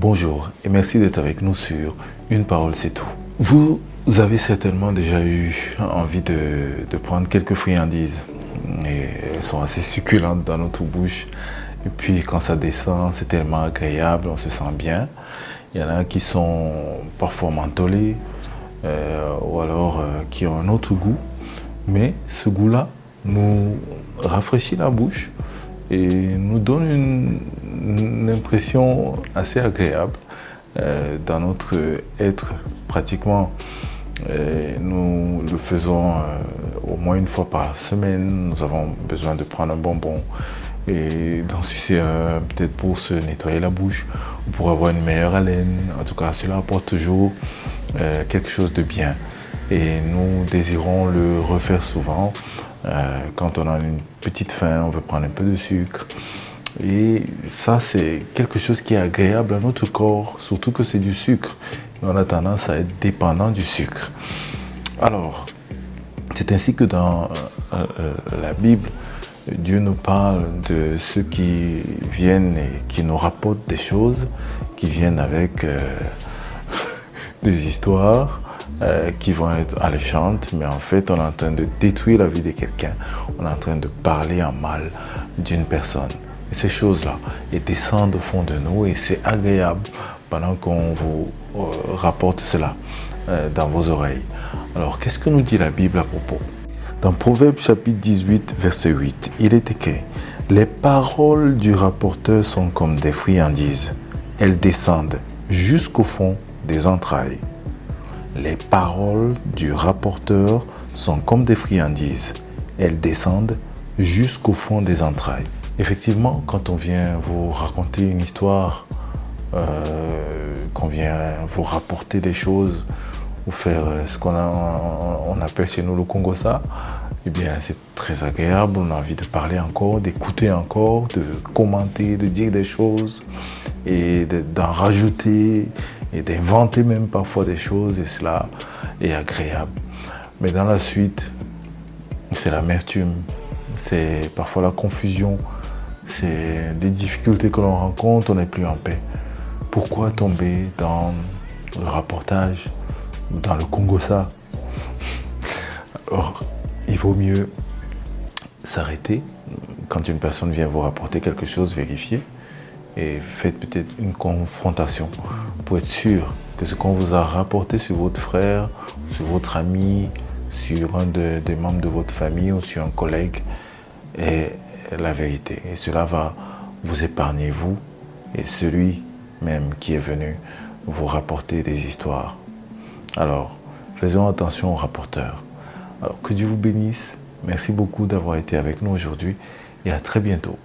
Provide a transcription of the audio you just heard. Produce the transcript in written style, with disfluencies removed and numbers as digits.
Bonjour et merci d'être avec nous sur Une parole c'est tout. Vous avez certainement déjà eu envie de prendre quelques friandises et elles sont assez succulentes dans notre bouche et puis quand ça descend c'est tellement agréable, on se sent bien. Il y en a qui sont parfois mentholés ou alors qui ont un autre goût, mais ce goût-là nous rafraîchit la bouche et nous donne une impression assez agréable dans notre être pratiquement. Nous le faisons au moins une fois par semaine. Nous avons besoin de prendre un bonbon et d'en sucer un, peut-être pour se nettoyer la bouche ou pour avoir une meilleure haleine. En tout cas, cela apporte toujours quelque chose de bien et nous désirons le refaire souvent. Quand on a une petite faim, on veut prendre un peu de sucre. Et ça, c'est quelque chose qui est agréable à notre corps, surtout que c'est du sucre. Et on a tendance à être dépendant du sucre. Alors, c'est ainsi que dans la Bible, Dieu nous parle de ceux qui viennent et qui nous rapportent des choses, qui viennent avec des histoires, qui vont être alléchantes, mais en fait, on est en train de détruire la vie de quelqu'un. On est en train de parler en mal d'une personne. Et ces choses-là, elles descendent au fond de nous et c'est agréable pendant qu'on vous rapporte cela dans vos oreilles. Alors, qu'est-ce que nous dit la Bible à propos? Dans Proverbe chapitre 18, verset 8, il est écrit « Les paroles du rapporteur sont comme des friandises. Elles descendent jusqu'au fond des entrailles. » Les paroles du rapporteur sont comme des friandises. Elles descendent jusqu'au fond des entrailles. Effectivement, quand on vient vous raconter une histoire, qu'on vient vous rapporter des choses, ou faire ce qu'on appelle chez nous le Congo-ça, eh bien c'est très agréable, on a envie de parler encore, d'écouter encore, de commenter, de dire des choses et d'en rajouter et d'inventer même parfois des choses et cela est agréable. Mais dans la suite, c'est l'amertume, c'est parfois la confusion, c'est des difficultés que l'on rencontre, on n'est plus en paix. Pourquoi tomber dans le rapportage, dans le Congo-ça? Alors, il vaut mieux s'arrêter. Quand une personne vient vous rapporter quelque chose, vérifiez et faites peut-être une confrontation pour être sûr que ce qu'on vous a rapporté sur votre frère, sur votre ami, sur un des membres de votre famille ou sur un collègue est la vérité. Et cela va vous épargner, vous et celui même qui est venu vous rapporter des histoires. Alors, faisons attention aux rapporteurs. Alors, que Dieu vous bénisse. Merci beaucoup d'avoir été avec nous aujourd'hui et à très bientôt.